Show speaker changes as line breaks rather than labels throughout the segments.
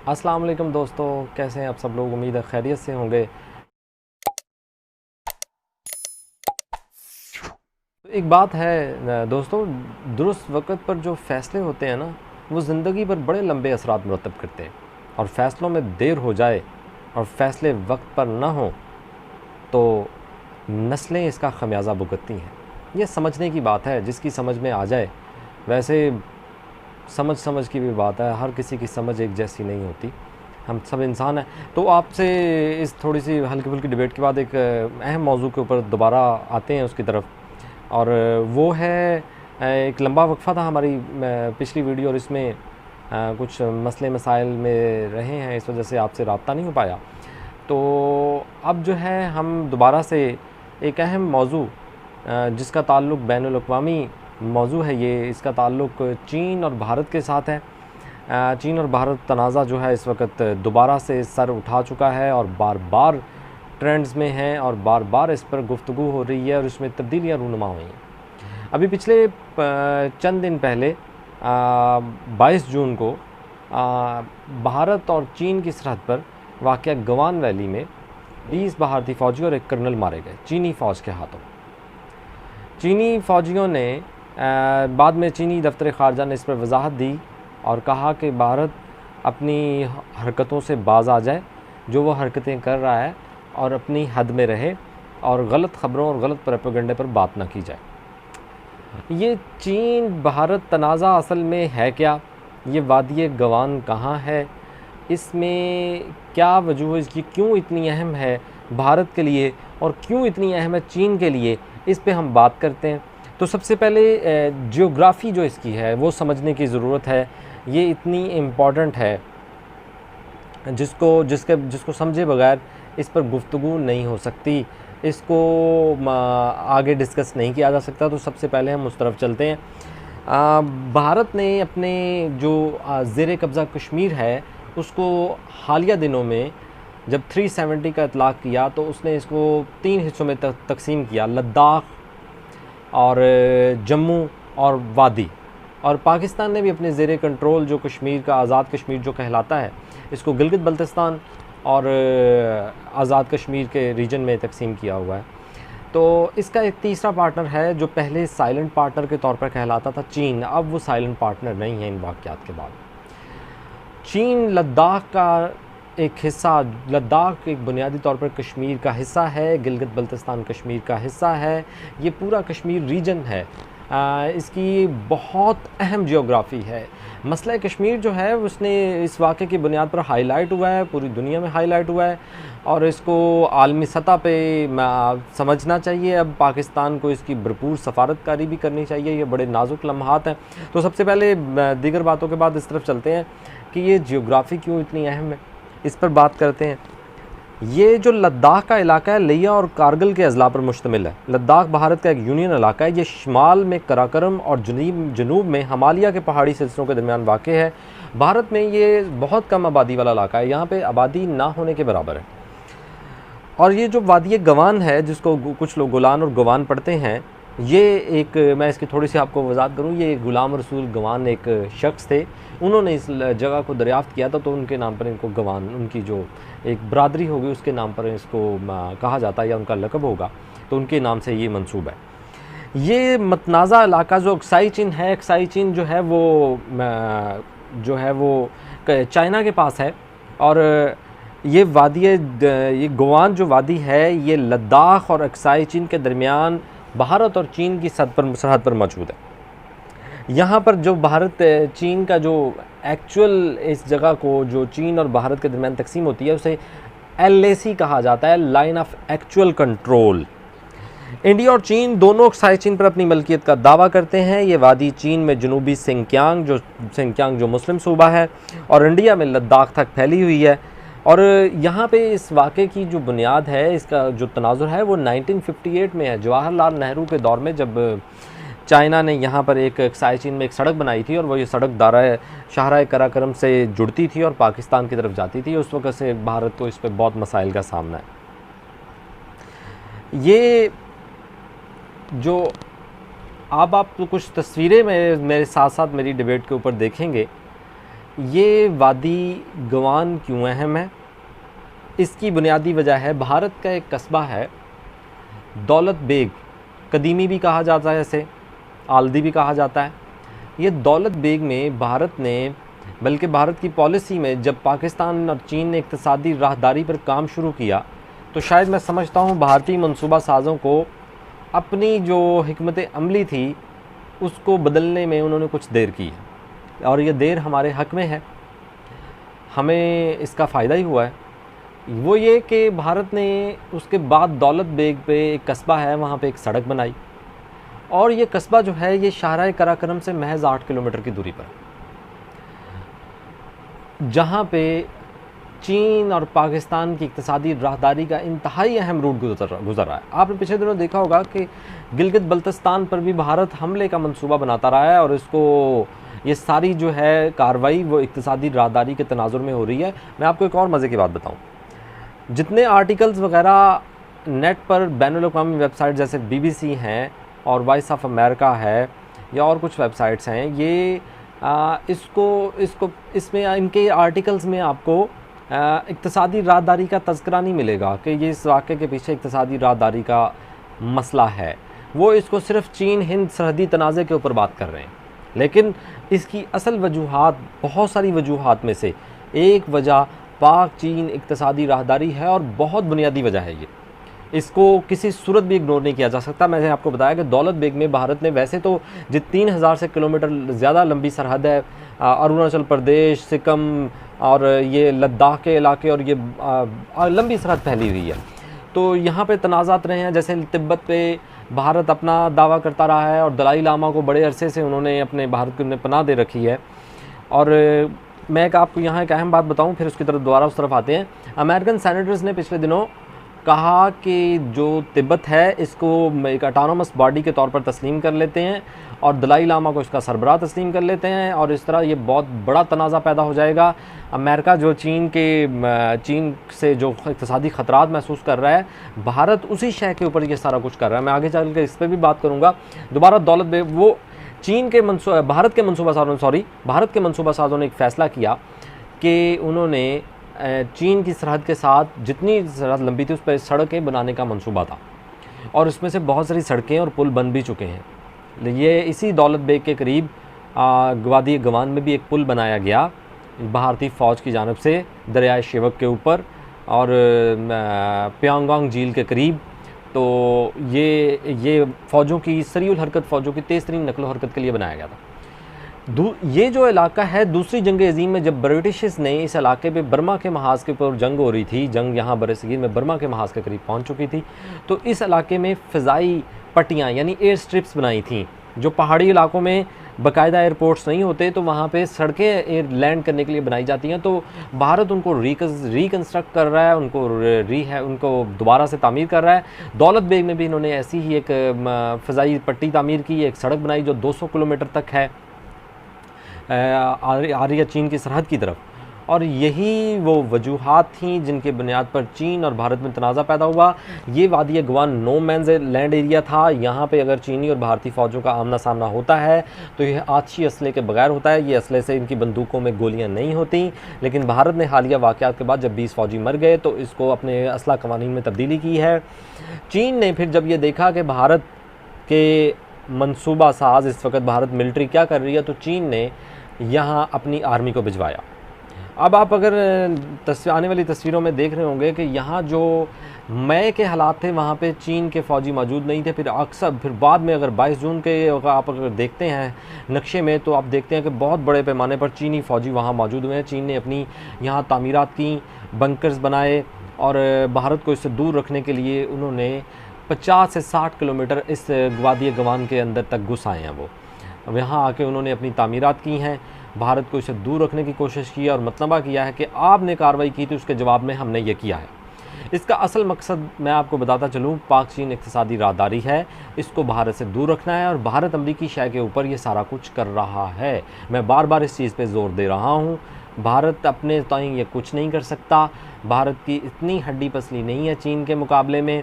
अस्सलाम वालेकुम दोस्तों, कैसे हैं आप सब लोग। उम्मीद है खैरियत से होंगे। तो एक बात है दोस्तों, दुरुस्त वक़्त पर जो फ़ैसले होते हैं ना, वो ज़िंदगी पर बड़े लंबे असरात मुरतब करते हैं। और फ़ैसलों में देर हो जाए और फ़ैसले वक्त पर ना हों तो नस्लें इसका ख़मियाज़ा भुगतती हैं। ये समझने की बात है, जिसकी समझ में आ जाए। वैसे समझ समझ की भी बात है, हर किसी की समझ एक जैसी नहीं होती, हम सब इंसान हैं। तो आपसे इस थोड़ी सी हल्की फुल्की डिबेट के बाद एक अहम मौजू के ऊपर दोबारा आते हैं उसकी तरफ, और वो है एक लंबा वक्फ़ा था हमारी पिछली वीडियो, और इसमें कुछ मसले मसाइल में रहे हैं, इस वजह से आपसे रब्ता नहीं हो पाया। तो अब जो है हम दोबारा से एक अहम मौजू जिसका ताल्लुक़ बैनुल अक़वामी मौजू है, ये इसका ताल्लुक़ चीन और भारत के साथ है। चीन और भारत तनाज़ा जो है इस वक्त दोबारा से सर उठा चुका है और बार बार ट्रेंड्स में है, और बार बार इस पर गुफ्तगू हो रही है और इसमें तब्दीलियाँ रूनुमा हुई हैं। अभी पिछले चंद दिन पहले 22 जून को भारत और चीन की सरहद पर वाक़या गवान वैली में 20 भारतीय फ़ौजी और एक कर्नल मारे गए चीनी फ़ौज के हाथों। चीनी फ़ौजियों ने बाद में चीनी दफ्तर ख़ारजा ने इस पर वजाहत दी और कहा कि भारत अपनी हरकतों से बाज आ जाए, जो वो हरकतें कर रहा है, और अपनी हद में रहे, और गलत ख़बरों और गलत प्रोपेगेंडे पर बात ना की जाए। ये चीन भारत तनाज़ा असल में है क्या? ये वादी गवान कहाँ है? इसमें क्या वजूह, इसकी क्यों इतनी अहम है भारत के लिए, और क्यों इतनी अहम है चीन के लिए, इस पे हम बात करते हैं। तो सबसे पहले जियोग्राफ़ी जो इसकी है वो समझने की ज़रूरत है। ये इतनी इम्पॉर्टेंट है जिसको समझे बगैर इस पर गुफ्तगू नहीं हो सकती, इसको आगे डिस्कस नहीं किया जा सकता। तो सबसे पहले हम उस तरफ चलते हैं। भारत ने अपने जो ज़ेर कब्ज़ा कश्मीर है उसको हालिया दिनों में जब 370 का इतलाक़ किया तो उसने इसको 3 हिस्सों में तकसीम किया, लद्दाख और जम्मू और वादी। और पाकिस्तान ने भी अपने ज़ेर कंट्रोल जो कश्मीर का आज़ाद कश्मीर जो कहलाता है, इसको गिलगित बल्तिस्तान और आज़ाद कश्मीर के रीजन में तकसीम किया हुआ है। तो इसका एक तीसरा पार्टनर है जो पहले साइलेंट पार्टनर के तौर पर कहलाता था, चीन। अब वो साइलेंट पार्टनर नहीं है इन वाक़यात के बाद। चीन लद्दाख का एक हिस्सा, लद्दाख एक बुनियादी तौर पर कश्मीर का हिस्सा है, गिलगित बल्तिस्तान कश्मीर का हिस्सा है, ये पूरा कश्मीर रीजन है। इसकी बहुत अहम जियोग्राफ़ी है। मसला कश्मीर जो है उसने इस वाक़े की बुनियाद पर हाईलाइट हुआ है, पूरी दुनिया में हाईलाइट हुआ है, और इसको आलमी सतह पे समझना चाहिए। अब पाकिस्तान को इसकी भरपूर सफारतकारी भी करनी चाहिए। ये बड़े नाजुक लम्हात हैं। तो सबसे पहले दीगर बातों के बाद इस तरफ चलते हैं कि ये जियोग्राफ़ी क्यों इतनी अहम है, इस पर बात करते हैं। ये जो लद्दाख का इलाका है, लिया और कारगिल के अज़ला पर मुश्तमिल है। लद्दाख भारत का एक यूनियन इलाका है। ये शुमाल में कराकरम और जनूब में हिमालय के पहाड़ी सिलसिलों के दरमियान वाक़ है। भारत में ये बहुत कम आबादी वाला इलाका है, यहाँ पे आबादी ना होने के बराबर है। और ये जो वादी गवान है, जिसको कुछ लोग गुलान और गवान पढ़ते हैं, ये एक, मैं इसकी थोड़ी सी आपको वजाहत करूँ, ये गुलाम रसूल गवान एक शख्स थे। उन्होंने इस जगह को दरियाफ़्त किया था, तो उनके नाम पर इनको गवान, उनकी जो एक बरादरी होगी उसके नाम पर इसको कहा जाता है, या उनका लक़ब होगा, तो उनके नाम से ये मंसूब है। ये मतनाज़ा इलाका जो अक्साई चीन है, अक्साई चीन जो है वो चाइना के पास है। और ये ये गवान जो वादी है, ये लद्दाख और अक्साई चीन के दरमियान भारत और चीन की सरहद पर मौजूद है। यहाँ पर जो भारत चीन का जो एक्चुअल इस जगह को जो चीन और भारत के दरमियान तकसीम होती है, उसे LAC कहा जाता है, line of actual control. India और चीन दोनों अक्साई चीन पर अपनी मलकियत का दावा करते हैं। ये वादी चीन में जनूबी सिंकियांग जो मुस्लिम सूबा है, और इंडिया में लद्दाख तक फैली हुई है। और यहाँ पे इस वाक़े की जो बुनियाद है, इसका जो तनाज़ुर है, वो 1958 में है। जवाहरलाल नेहरू के दौर में जब चाइना ने यहाँ पर एक अक्साई चीन में एक सड़क बनाई थी, और वो ये सड़क शाहराह कराकरम से जुड़ती थी और पाकिस्तान की तरफ जाती थी। उस वक़्त से भारत को इस पर बहुत मसाइल का सामना है। ये जो आप तो कुछ तस्वीरें मेरे साथ साथ मेरी डिबेट के ऊपर देखेंगे ये वादी गवान क्यों अहम है? इसकी बुनियादी वजह है भारत का एक कस्बा है दौलत बेग, कदीमी भी कहा जाता है, इसे आलदी भी कहा जाता है। ये दौलत बेग में भारत ने, बल्कि भारत की पॉलिसी में, जब पाकिस्तान और चीन ने इक़्तिसादी राहदारी पर काम शुरू किया तो शायद मैं समझता हूँ भारतीय मंसूबा साज़ों को अपनी जो हिकमत अमली थी उसको बदलने में उन्होंने कुछ देर की है, और ये देर हमारे हक़ में है, हमें इसका फ़ायदा ही हुआ है। वो ये कि भारत ने उसके बाद दौलत बेग पे एक कस्बा है, वहाँ पे एक सड़क बनाई, और ये कस्बा जो है ये शाहराह कराकरम से महज 8 किलोमीटर की दूरी पर, जहाँ पे चीन और पाकिस्तान की इक़्तिसादी राहदारी का इंतहाई अहम रूट गुज़र रहा है। आपने पिछले दिनों देखा होगा कि गिलगित बल्तिस्तान पर भी भारत हमले का मंसूबा बनाता रहा है, और इसको ये सारी जो है कार्रवाई वो इक़्तिसादी राहदारी के तनाजुर में हो रही है। मैं आपको एक और मज़े की बात बताऊँ, जितने आर्टिकल्स वगैरह नेट पर बैनुल-अक़वामी वेबसाइट जैसे BBC हैं और वॉइस ऑफ अमेरिका है या और कुछ वेबसाइट्स हैं, ये इसमें इनके आर्टिकल्स में आपको इक़्तिसादी राहदारी का तज़किरा नहीं मिलेगा कि ये इस वाक़े के पीछे इक़्तिसादी राहदारी का मसला है। वो इसको सिर्फ़ चीन हिंद सरहदी तनाज़े के ऊपर बात कर रहे हैं, लेकिन इसकी असल वजूहात, बहुत सारी वजूहात में से एक वजह पाक चीन इक़्तिसादी राहदारी है, और बहुत बुनियादी वजह है ये, इसको किसी सूरत भी इग्नोर नहीं किया जा सकता। मैंने आपको बताया कि दौलत बेग में भारत ने, वैसे तो जो 3000 से किलोमीटर ज़्यादा लंबी सरहद है, अरुणाचल प्रदेश, सिक्किम और ये लद्दाख के इलाके, और ये लंबी सरहद फैली हुई है, तो यहाँ पे तनाज़ात रहे हैं। जैसे तिब्बत पे भारत अपना दावा करता रहा है, और दलाई लामा को बड़े अरसे से उन्होंने अपने भारत को पनाह दे रखी है। और मैं आपको यहाँ एक अहम बात बताऊँ, फिर उसकी तरफ दोबारा उस तरफ आते हैं। अमेरिकन सेनेटर्स ने पिछले दिनों कहा कि जो तिब्बत है इसको एक ऑटोनोमस बॉडी के तौर पर तस्लीम कर लेते हैं, और दलाई लामा को इसका सरबराह तस्लीम कर लेते हैं, और इस तरह ये बहुत बड़ा तनाज़ा पैदा हो जाएगा। अमेरिका जो चीन से जो इक़्तिसादी ख़तरात महसूस कर रहा है, भारत उसी शय के ऊपर ये सारा कुछ कर रहा है। मैं आगे चल के इस पर भी बात करूँगा। दोबारा दौलत बेग, वो भारत के मंसूबा साज़ों ने एक फ़ैसला किया कि उन्होंने चीन की सरहद के साथ जितनी सरहद लंबी थी उस पर सड़कें बनाने का मंसूबा था, और उसमें से बहुत सारी सड़कें और पुल बन भी चुके हैं। ये इसी दौलत बेग के करीब वादी गवान में भी एक पुल बनाया गया भारतीय फ़ौज की जानिब से दरियाए शिवक के ऊपर, और प्यांगोंग झील के करीब। तो ये फ़ौजों की सरीउल हरकत, फ़ौजों की तेज़ तरीन नकलो हरकत के लिए बनाया गया था। ये जो इलाका है, दूसरी जंग अज़ीम में जब ब्रिटिशर्स ने इस इलाके पे बर्मा के महाज़ के ऊपर जंग हो रही थी, जंग यहाँ बरसगीर में बर्मा के महाज़ के करीब पहुँच चुकी थी, तो इस इलाके में फ़िज़ाई पट्टियाँ यानी एयर स्ट्रिप्स बनाई थी। जो पहाड़ी इलाकों में बाकायदा एयरपोर्ट्स नहीं होते, तो वहाँ पे सड़कें लैंड करने के लिए बनाई जाती हैं। तो भारत उनको रिकन्स्ट्रक्ट कर रहा है, उनको दोबारा से तामीर कर रहा है। दौलत बेग में भी इन्होंने ऐसी ही एक फ़िज़ाई पट्टी तामीर की, एक सड़क बनाई जो 200 किलोमीटर तक है आर्या चीन की सरहद की तरफ, और यही वो वजूहात थी जिनके बुनियाद पर चीन और भारत में तनाज़ा पैदा हुआ। ये वादी गवान नो मैंस लैंड एरिया था। यहाँ पे अगर चीनी और भारतीय फ़ौजों का आमना सामना होता है तो यह आतशी असले के बगैर होता है। ये असले से इनकी बंदूकों में गोलियाँ नहीं होती, लेकिन भारत ने हालिया वाक़यात के बाद जब 20 फ़ौजी मर गए तो इसको अपने असला कवानीन में तब्दीली की है। चीन ने फिर जब ये देखा कि भारत के मंसूबा साज, इस वक्त भारत मिलिट्री क्या कर रही है, तो चीन ने यहाँ अपनी आर्मी को भिजवाया। अब आप अगर आने वाली तस्वीरों में देख रहे होंगे कि यहाँ जो मई के हालात थे वहाँ पे चीन के फ़ौजी मौजूद नहीं थे। फिर बाद में अगर 22 जून के आप अगर देखते हैं नक्शे में, तो आप देखते हैं कि बहुत बड़े पैमाने पर चीनी फ़ौजी वहाँ मौजूद हुए हैं। चीन ने अपनी यहाँ तामीरात की, बंकर्स बनाए, और भारत को इससे दूर रखने के लिए उन्होंने 50 से 60 किलोमीटर इस वादी गवान के अंदर तक घुस आए हैं। वो अब यहाँ आके उन्होंने अपनी तामीरात की हैं, भारत को इसे दूर रखने की कोशिश की और मतलबा किया है कि आपने कार्रवाई की थी, उसके जवाब में हमने ये किया है। इसका असल मकसद मैं आपको बताता चलूँ, पाक चीन इक़्तिसादी राहदारी है, इसको भारत से दूर रखना है, और भारत अमरीकी शय के ऊपर ये सारा कुछ कर रहा है। मैं बार बार इस चीज़ पे ज़ोर दे रहा हूँ, भारत अपने ताईं ये कुछ नहीं कर सकता। भारत की इतनी हड्डी पसली नहीं है चीन के मुकाबले में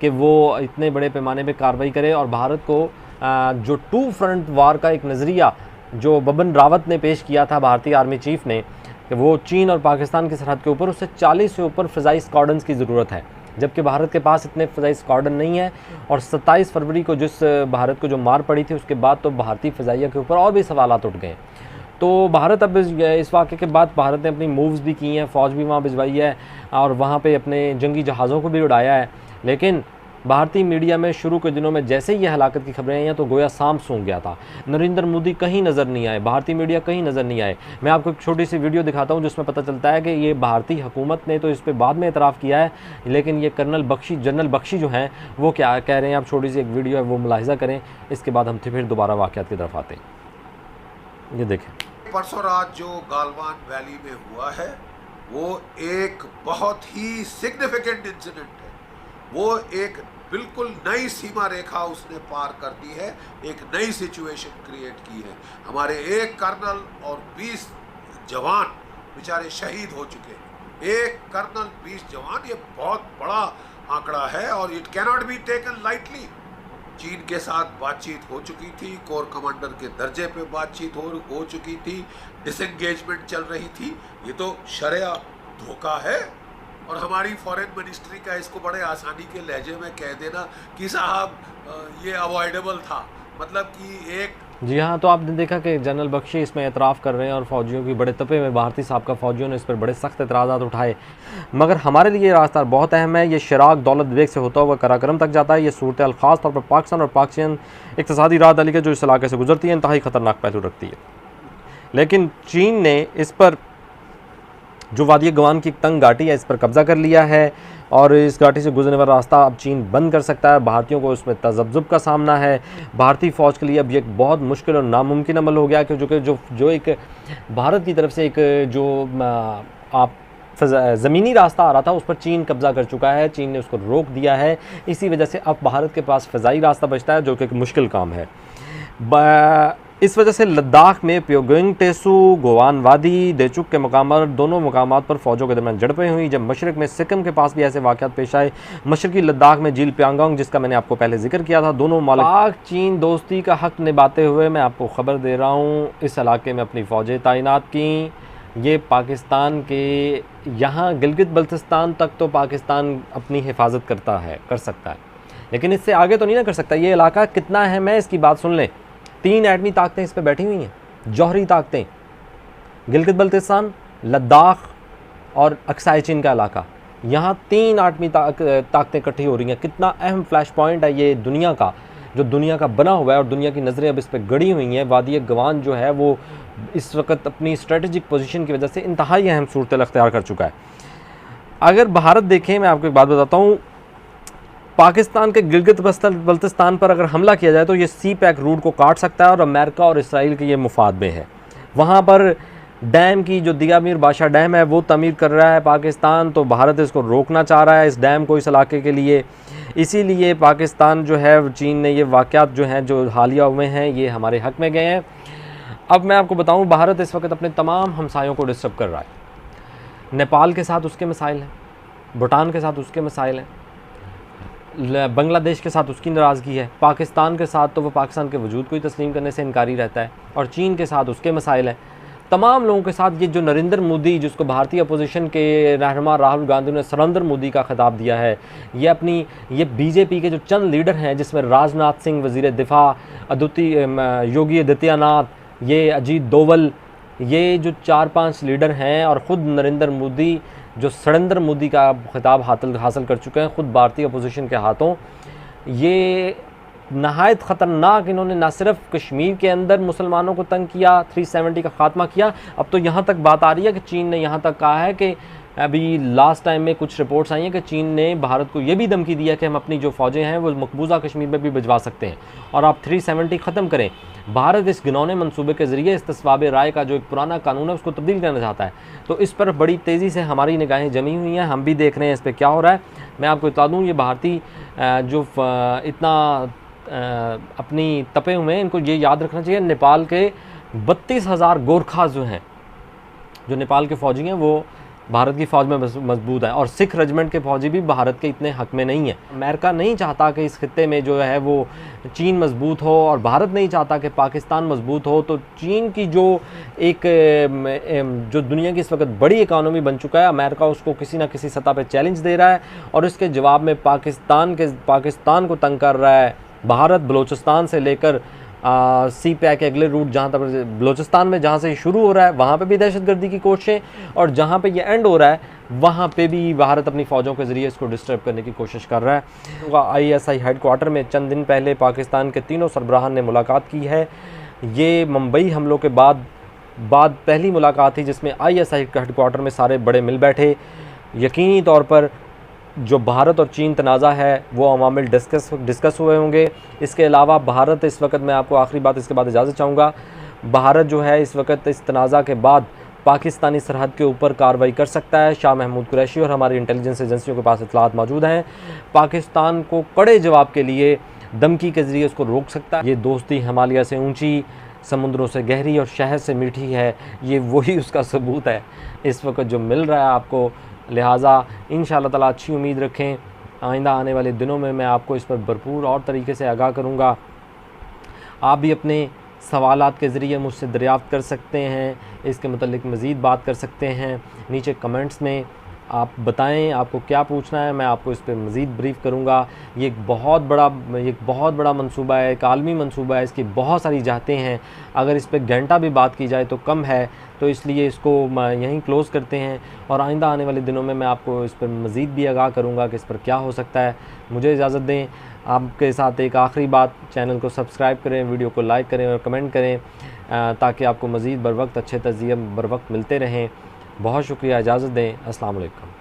कि वो इतने बड़े पैमाने पे कार्रवाई करे, और भारत को जो टू फ्रंट वार का एक नज़रिया जो बबन रावत ने पेश किया था, भारतीय आर्मी चीफ ने, कि वो चीन और पाकिस्तान की सरहद के ऊपर उससे 40 से ऊपर फ़िज़ाई स्क्वाड्रन्स की ज़रूरत है, जबकि भारत के पास इतने फ़िज़ाई स्क्वाड्रन नहीं है। और 27 फरवरी को जिस भारत को जो मार पड़ी थी, उसके बाद तो भारतीय फ़िज़ाइया के ऊपर और भी सवालात उठ गए। तो भारत अब इस वाक़े के बाद भारत ने अपनी मूव्स भी की हैं, फ़ौज भी वहाँ भिजवाई है और वहाँ पे अपने जंगी जहाज़ों को भी उड़ाया है। लेकिन भारतीय मीडिया में शुरू के दिनों में जैसे ही ये हलाकत की खबरें आई हैं तो गोया सांप सूंघ गया था। नरेंद्र मोदी कहीं नज़र नहीं आए, भारतीय मीडिया कहीं नज़र नहीं आए। मैं आपको एक छोटी सी वीडियो दिखाता हूँ जिसमें पता चलता है कि ये भारतीय हुकूमत ने तो इस पर बाद में एतराफ़ किया है, लेकिन ये जनरल बख्शी जो हैं वो क्या कह रहे हैं। आप छोटी सी एक वीडियो है वो मुलाहिज़ा करें, इसके बाद हम फिर दोबारा वाक़यात की तरफ आते हैं। ये देखें,
परसों रात जो गालवान वैली में हुआ है वो एक बहुत ही सिग्निफिकेंट इंसिडेंट है। वो एक बिल्कुल नई सीमा रेखा उसने पार कर दी है, एक नई सिचुएशन क्रिएट की है। हमारे एक कर्नल और 20 जवान बेचारे शहीद हो चुके हैं। एक कर्नल 20 जवान, ये बहुत बड़ा आंकड़ा है और it cannot be taken lightly. चीन के साथ बातचीत हो चुकी थी, कोर कमांडर के दर्जे पे बातचीत हो चुकी थी, डिसएंगेजमेंट चल रही थी। ये तो शरिया धोखा है और हमारी फॉरेन मिनिस्ट्री का इसको बड़े आसानी के लहजे में कह देना कि साहब ये अवॉइडेबल था, मतलब कि एक।
जी हाँ, तो आपने देखा कि जनरल बख्शी इसमें एतराफ़ कर रहे हैं और फ़ौजियों की बड़े तपे में भारतीय साबका फ़ौजियों ने इस पर बड़े सख्त एतराज़ात उठाए। मगर हमारे लिए ये रास्ता बहुत अहम है। ये शिराक दौलत बेग से होता हुआ कराक्रम तक जाता है। ये सूरत हाल ख़ास तौर पर पाकिस्तान और पाकिस्तान इक़्तिसादी राहदारी के जो इस इलाके से गुजरती है इंतहाई ख़तरनाक पहलू रखती है। लेकिन चीन ने इस पर जो वादी गवान की तंग घाटी है, इस पर कब्ज़ा कर लिया है और इस घाटी से गुजरने वाला रास्ता अब चीन बंद कर सकता है। भारतीयों को उसमें तज़ब्ज़ुब का सामना है। भारतीय फ़ौज के लिए अब ये एक बहुत मुश्किल और नामुमकिन अमल हो गया कि जो एक भारत की तरफ से एक जो आप ज़मीनी रास्ता आ रहा था उस पर चीन कब्ज़ा कर चुका है। चीन ने उसको रोक दिया है। इसी वजह से अब भारत के पास फ़िज़ाई रास्ता बचता है, जो कि एक मुश्किल काम है। इस वजह से लद्दाख में प्योगंग टेसू, गोवान वादी, डेचुक के दोनों मकामात पर फ़ौजों के दरमियान झड़पें हुई। जब मशरक़ में सिक्किम के पास भी ऐसे वाक़यात पेश आए, मशरक़ी लद्दाख में झील प्यांगोंग, जिसका मैंने आपको पहले जिक्र किया था, दोनों पाक चीन दोस्ती का हक़ निभाते हुए मैं आपको ख़बर दे रहा हूँ, इस इलाके में अपनी फ़ौजें तैनात की। ये पाकिस्तान के यहाँ गिलगित बल्तिस्तान तक तो पाकिस्तान अपनी हिफाजत कर सकता है, लेकिन इससे आगे तो नहीं ना कर सकता। ये इलाका कितना अहम है इसकी बात सुन लें। 3 एटमी ताकतें इस पर बैठी हुई हैं, जौहरी ताकतें, गिलगित बल्तिस्तान, लद्दाख और अक्साई चीन का इलाका। यहाँ 3 एटमी ताकतें इकट्ठी हो रही हैं। कितना अहम फ्लैश पॉइंट है ये दुनिया का, जो दुनिया का बना हुआ है और दुनिया की नज़रें अब इस पर गड़ी हुई हैं। वादी गवान जो है वो इस वक्त अपनी स्ट्रेटजिक पोजीशन की वजह से इंतहाई अहम सूरत अख्तियार कर चुका है। अगर भारत देखें, मैं आपको एक बात बताता हूँ, पाकिस्तान के गिलगित बल्तिस्तान पर अगर हमला किया जाए तो ये सी पैक रूट को काट सकता है और अमेरिका और इसराइल के ये मुफाद में है। वहाँ पर डैम की जो दिया मीर बादशाह डैम है वो तमीर कर रहा है पाकिस्तान, तो भारत इसको रोकना चाह रहा है, इस डैम को, इस इलाके के लिए। इसीलिए पाकिस्तान जो है, चीन ने ये वाक़यात जो हैं जो हालिया हुए हैं ये हमारे हक़ में गए हैं। अब मैं आपको बताऊँ, भारत इस वक्त अपने तमाम हमसायों को डिस्टर्ब कर रहा है। नेपाल के साथ उसके मसाइल हैं, भूटान के साथ उसके मसाइल हैं, बांग्लादेश के साथ उसकी नाराज़गी है, पाकिस्तान के साथ तो वो पाकिस्तान के वजूद को ही तस्लीम करने से इनकारी रहता है, और चीन के साथ उसके मसाइल हैं। तमाम लोगों के साथ ये जो नरेंद्र मोदी, जिसको भारतीय अपोजिशन के रहनुमा राहुल गांधी ने सरेंद्र मोदी का खिताब दिया है, ये बीजेपी के जो चंद लीडर हैं, जिसमें राजनाथ सिंह वज़ीर दिफा, योगी आदित्यनाथ, ये अजीत दोवल, ये जो 4-5 लीडर हैं, और ख़ुद नरेंद्र मोदी जो सरेंद्र मोदी का खिताब हासिल कर चुके हैं ख़ुद भारतीय अपोजिशन के हाथों। ये नहायत ख़तरनाक, इन्होंने ना सिर्फ कश्मीर के अंदर मुसलमानों को तंग किया, 370 का ख़ात्मा किया, अब तो यहाँ तक बात आ रही है कि चीन ने यहाँ तक कहा है कि अभी लास्ट टाइम में कुछ रिपोर्ट्स आई हैं कि चीन ने भारत को ये भी धमकी दिया कि हम अपनी जो फ़ौजें हैं वो मकबूजा कश्मीर में भी भिजवा सकते हैं और आप 370 ख़त्म करें। भारत इस घिनौने मंसूबे के ज़रिए इस्तिस्वाब राय का जो एक पुराना कानून है उसको तब्दील करना चाहता है। तो इस पर बड़ी तेज़ी से हमारी निगाहें जमी हुई हैं, हम भी देख रहे हैं इस पर क्या हो रहा है। मैं आपको बता दूँ, ये भारतीय जो इतना अपनी तपे हुए हैं, इनको ये याद रखना चाहिए, नेपाल के 32,000 गोरखा जो हैं, जो नेपाल के फ़ौजी हैं, वो भारत की फ़ौज में मजबूत हैं, और सिख रेजिमेंट के फ़ौजी भी भारत के इतने हक में नहीं हैं। अमेरिका नहीं चाहता कि इस खित्ते में जो है वो चीन मजबूत हो, और भारत नहीं चाहता कि पाकिस्तान मजबूत हो। तो चीन की जो एक जो दुनिया की इस वक्त बड़ी इकानमी बन चुका है, अमेरिका उसको किसी ना किसी सतह पर चैलेंज दे रहा है, और इसके जवाब में पाकिस्तान को तंग कर रहा है। भारत बलूचिस्तान से लेकर सी पैक के अगले रूट जहाँ तक बलूचिस्तान में जहाँ से शुरू हो रहा है वहाँ पे भी दहशतगर्दी की कोशिशें, और जहाँ पे ये एंड हो रहा है वहाँ पे भी भारत अपनी फ़ौजों के ज़रिए इसको डिस्टर्ब करने की कोशिश कर रहा है। ISI हेडक्वार्टर में चंद दिन पहले पाकिस्तान के तीनों सरबराहान ने मुलाकात की है। ये मुंबई हमलों के बाद पहली मुलाकात थी जिसमें ISI हेडक्वार्टर में सारे बड़े मिल बैठे। यकीनी तौर पर जो भारत और चीन तनाज़ा है वो अवामिल डिस्कस हुए होंगे। इसके अलावा भारत इस वक्त, मैं आपको आखिरी बात इसके बाद इजाज़त चाहूँगा, भारत जो है इस वक्त इस तनाज़ा के बाद पाकिस्तानी सरहद के ऊपर कार्रवाई कर सकता है। शाह महमूद कुरैशी और हमारी इंटेलिजेंस एजेंसियों के पास इत्तलात मौजूद हैं। पाकिस्तान को कड़े जवाब के लिए धमकी के ज़रिए उसको रोक सकता है। ये दोस्ती हिमालय से ऊँची, समुद्रों से गहरी और शहद से मीठी है, ये वही उसका सबूत है इस वक्त जो मिल रहा है आपको। लिहाजा इंशाअल्लाह ताला अच्छी उम्मीद रखें। आइंदा आने वाले दिनों में मैं आपको इस पर भरपूर और तरीके से आगाह करूँगा। आप भी अपने सवालात के ज़रिए मुझसे दरियाफ़्त कर सकते हैं, इसके मुतल्लिक मज़ीद बात कर सकते हैं। नीचे कमेंट्स में आप बताएं आपको क्या पूछना है, मैं आपको इस पर मज़ीद ब्रीफ़ करूँगा। ये एक बहुत बड़ा मंसूबा है, एक आलमी मंसूबा है, इसकी बहुत सारी जातें हैं। अगर इस पर घंटा भी बात की जाए तो कम है, तो इसलिए इसको यहीं क्लोज़ करते हैं, और आइंदा आने वाले दिनों में मैं आपको इस पर मज़ीद भी आगाह करूँगा कि इस पर क्या हो सकता है। मुझे इजाज़त दें। आपके साथ एक आखिरी बात, चैनल को सब्सक्राइब करें, वीडियो को लाइक करें और कमेंट करें, ताकि आपको मज़ीद बर वक्त अच्छे तज़िये बर वक्त मिलते रहें। बहुत शुक्रिया, इजाज़त दें। अस्सलाम वालेकुम।